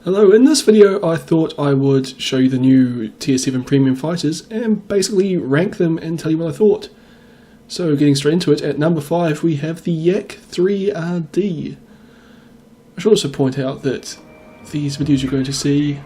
Hello, in this video I thought I would show you the new Tier 7 premium fighters and basically rank them and tell you what I thought. So getting straight into it, at number 5 we have the VII-3RD. I should also point out that these videos you're going to see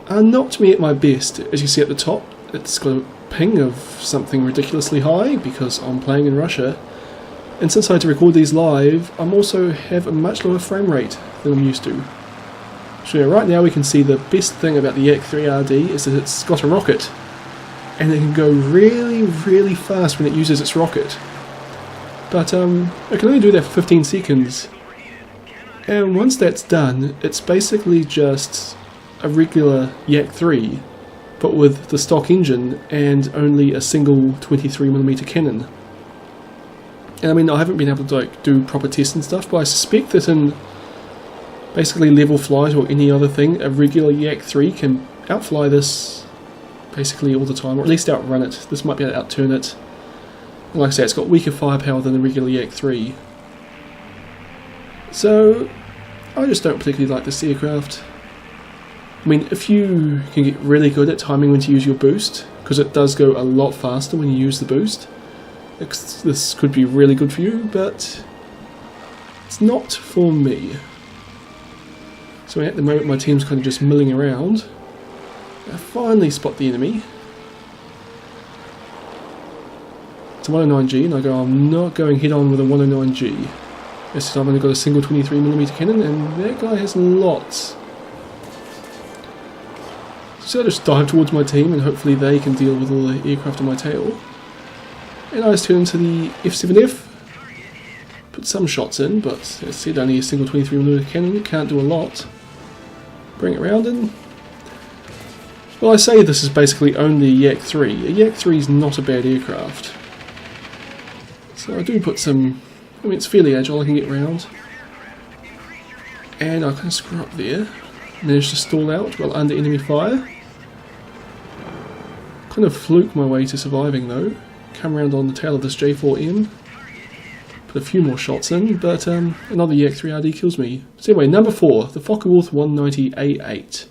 are not me at my best. As you see at the top, it's got a ping of something ridiculously high because I'm playing in Russia. And since I had to record these live, I also have a much lower frame rate than I'm used to. So right now we can see the best thing about the VII-3RD is that it's got a rocket, and it can go really fast when it uses its rocket. But it can only do that for 15 seconds, and once that's done, it's basically just a regular VII-3, but with the stock engine and only a single 23mm cannon. And I mean, I haven't been able to do proper tests and stuff, but I suspect that in basically level flight or any other thing, a regular VII-3 can outfly this basically all the time, or at least outrun it. This might be able to outturn it. And like I say, it's got weaker firepower than a regular VII-3. So I just don't particularly like this aircraft. I mean, if you can get really good at timing when to use your boost, because it does go a lot faster when you use the boost, this could be really good for you, but it's not for me. So at the moment my team's kind of just milling around. I finally spot the enemy. It's a 109G and I go, I'm not going head on with a 109G. This time I've only got a single 23mm cannon and that guy has lots. So I just dive towards my team and hopefully they can deal with all the aircraft on my tail. And I just turn into the F7F. Put some shots in, but as I said, only a single 23mm cannon, can't do a lot. Bring it around and... well, I say this is basically only a VII-3. A VII-3 is not a bad aircraft. So I do put some... I mean, it's fairly agile, I can get around. And I kind of screw up there. Manage to stall out while under enemy fire. Kind of fluke my way to surviving though. Come around on the tail of this J4M. Put a few more shots in, but another VII-3RD kills me. So anyway, number 4, the Focke-Wulf 190A8.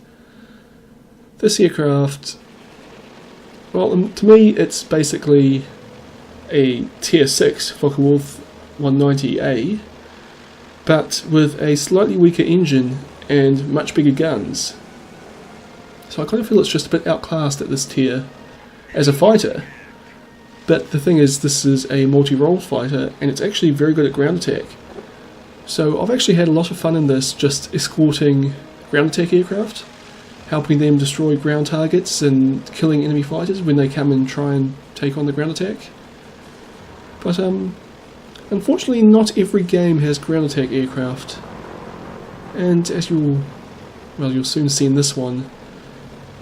This aircraft, well, to me it's basically a Tier 6 Focke-Wulf 190A, but with a slightly weaker engine and much bigger guns. So I kind of feel it's just a bit outclassed at this tier as a fighter. But the thing is, this is a multi-role fighter, and it's actually very good at ground attack. So I've actually had a lot of fun in this, just escorting ground attack aircraft, helping them destroy ground targets and killing enemy fighters when they come and try and take on the ground attack. But unfortunately not every game has ground attack aircraft. And as you'll soon see in this one,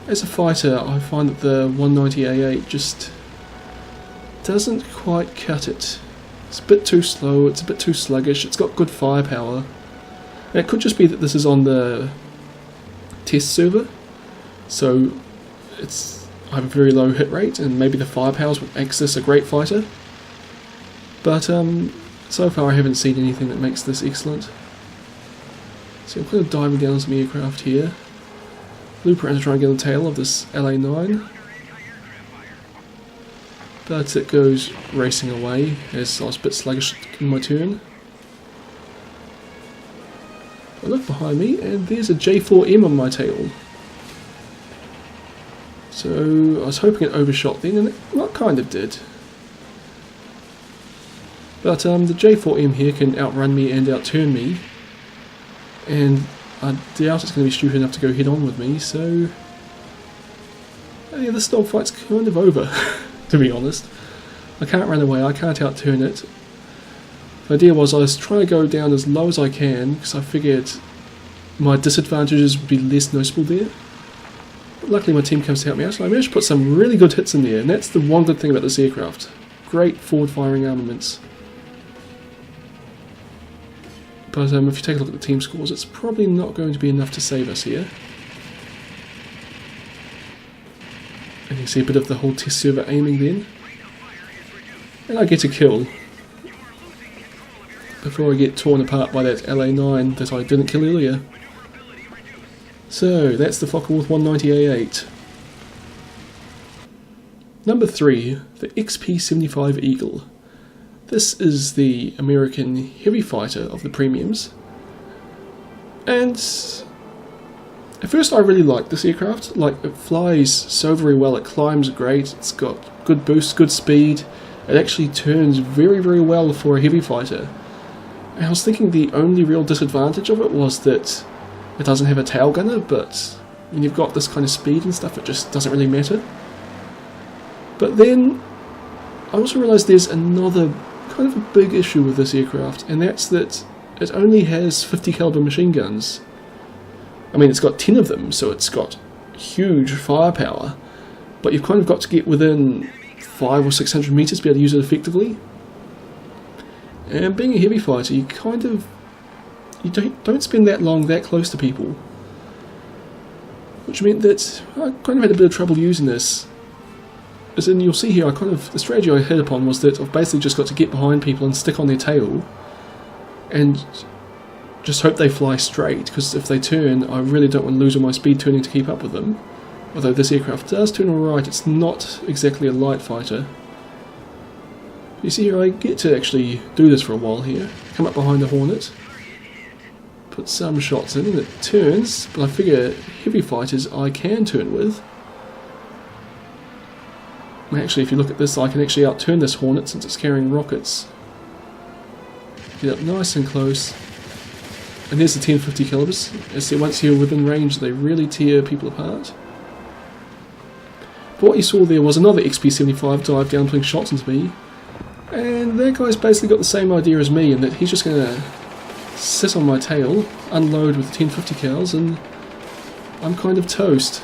as a fighter I find that the 190A8 just doesn't quite cut it. It's a bit too slow, it's a bit too sluggish, it's got good firepower. And it could just be that this is on the test server, so I have a very low hit rate and maybe the firepower is what makes this a great fighter. But so far I haven't seen anything that makes this excellent. So I'm kind of diving down on some aircraft here. Loop around to try and get on the tail of this LA9. But it goes racing away as I was a bit sluggish in my turn. I look behind me and there's a J4M on my tail. So I was hoping it overshot then, and it kind of did. But the J4M here can outrun me and outturn me. And I doubt it's going to be stupid enough to go head on with me, so... yeah, this dogfight's kind of over. To be honest. I can't run away, I can't outturn it. The idea was I was trying to go down as low as I can, because I figured my disadvantages would be less noticeable there. But luckily my team comes to help me out, so I managed to put some really good hits in there, and that's the one good thing about this aircraft. Great forward-firing armaments. But if you take a look at the team scores, it's probably not going to be enough to save us here. And you see a bit of the whole test server aiming then. And I get a kill before I get torn apart by that LA9 that I didn't kill earlier. So that's the Focke-Wulf 190A8. Number 3, the XP-75 Eagle. This is the American heavy fighter of the premiums. And at first I really liked this aircraft. Like, it flies so very well, it climbs great, it's got good boost, good speed. It actually turns very, very well for a heavy fighter. And I was thinking the only real disadvantage of it was that it doesn't have a tail gunner, but when you've got this kind of speed and stuff, it just doesn't really matter. But then I also realised there's another kind of a big issue with this aircraft, and that's that it only has 50 caliber machine guns. I mean, it's got 10 of them, so it's got huge firepower, but you've kind of got to get within 500 or 600 meters to be able to use it effectively. And being a heavy fighter, you don't spend that long that close to people, which meant that I kind of had a bit of trouble using this. As in, you'll see here, the strategy I hit upon was that I've basically just got to get behind people and stick on their tail and just hope they fly straight, because if they turn, I really don't want to lose all my speed turning to keep up with them. Although this aircraft does turn alright, it's not exactly a light fighter. You see here, I get to actually do this for a while here. Come up behind the Hornet, put some shots in, and it turns, but I figure heavy fighters I can turn with. Actually, if you look at this, I can actually outturn this Hornet since it's carrying rockets. Get up nice and close. And there's the 1050 calibers. As once you're within range, they really tear people apart. But what you saw there was another XP-75 dive down putting shots into me. And that guy's basically got the same idea as me, in that he's just going to sit on my tail, unload with 1050 cals, and I'm kind of toast.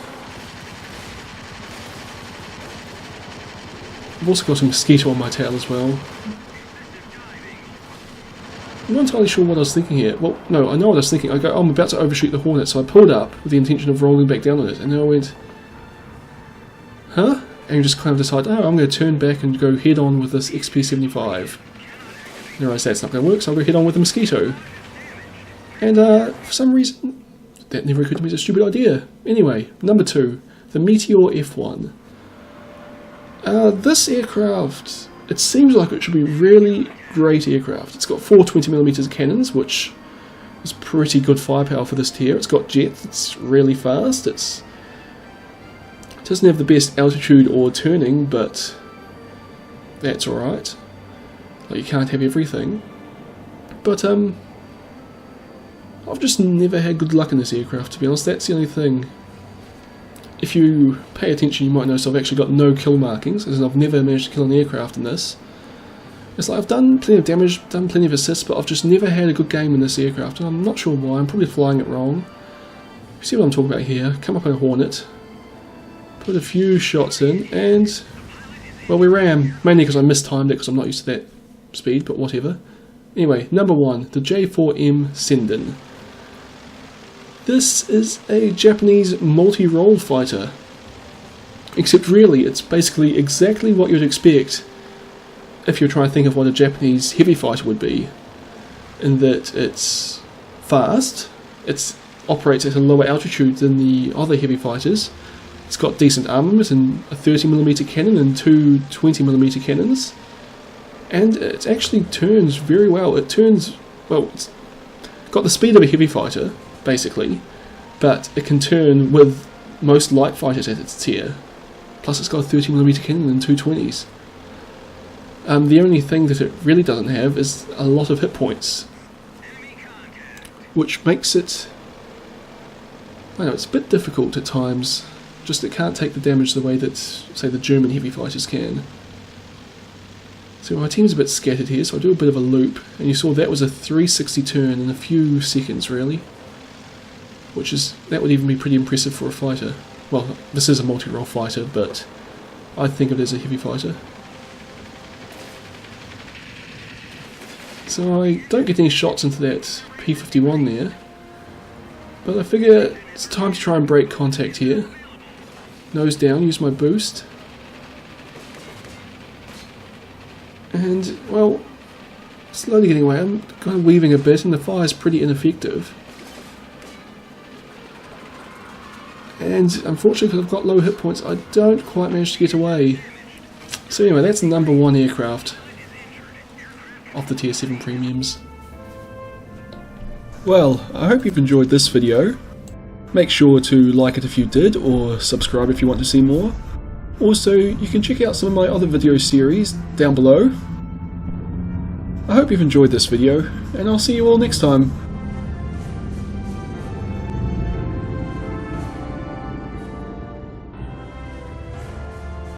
I've also got a mosquito on my tail as well. I'm not entirely sure what I was thinking here. Well, no, I know what I was thinking. I go, oh, I'm about to overshoot the Hornet, so I pulled up with the intention of rolling back down on it, and then I went, huh? And you just kind of decide, oh, I'm going to turn back and go head on with this XP-75. And I realised that's not going to work, so I'll go head on with the mosquito. And for some reason, that never occurred to me as a stupid idea. Anyway, number 2, the Meteor F1. This aircraft, it seems like it should be a really great aircraft. It's got 4 20mm cannons, which is pretty good firepower for this tier. It's got jets, it's really fast, it doesn't have the best altitude or turning, but that's alright. Like, you can't have everything. But I've just never had good luck in this aircraft, to be honest. That's the only thing. If you pay attention, you might notice I've actually got no kill markings, as in I've never managed to kill an aircraft in this. It's like I've done plenty of damage, done plenty of assists, but I've just never had a good game in this aircraft, and I'm not sure why. I'm probably flying it wrong. You see what I'm talking about here? Come up on a Hornet, put a few shots in, and well, we ran, mainly because I mistimed it because I'm not used to that speed, but whatever. Anyway, number 1, the J4M Senden. This is a Japanese multi-role fighter, except really it's basically exactly what you'd expect if you're trying to think of what a Japanese heavy fighter would be, in that it's fast, it operates at a lower altitude than the other heavy fighters, it's got decent armament and a 30mm cannon and 2 20mm cannons, and it actually turns very well. It turns, well, it's got the speed of a heavy fighter, basically, but it can turn with most light fighters at its tier. Plus it's got a 30mm cannon and 2 20s. The only thing that it really doesn't have is a lot of hit points, which makes it, I know, it's a bit difficult at times. Just it can't take the damage the way that, say, the German heavy fighters can. So my team's a bit scattered here, so I'll do a bit of a loop, and you saw that was a 360 turn in a few seconds, really. That would even be pretty impressive for a fighter. Well, this is a multi-role fighter, but I think of it as a heavy fighter. So I don't get any shots into that P-51 there, but I figure it's time to try and break contact here. Nose down, use my boost. And, well, slowly getting away. I'm kind of weaving a bit, and the fire's pretty ineffective. And unfortunately, because I've got low hit points, I don't quite manage to get away. So anyway, that's number 1 aircraft of the Tier 7 premiums. Well, I hope you've enjoyed this video. Make sure to like it if you did, or subscribe if you want to see more. Also, you can check out some of my other video series down below. I hope you've enjoyed this video, and I'll see you all next time.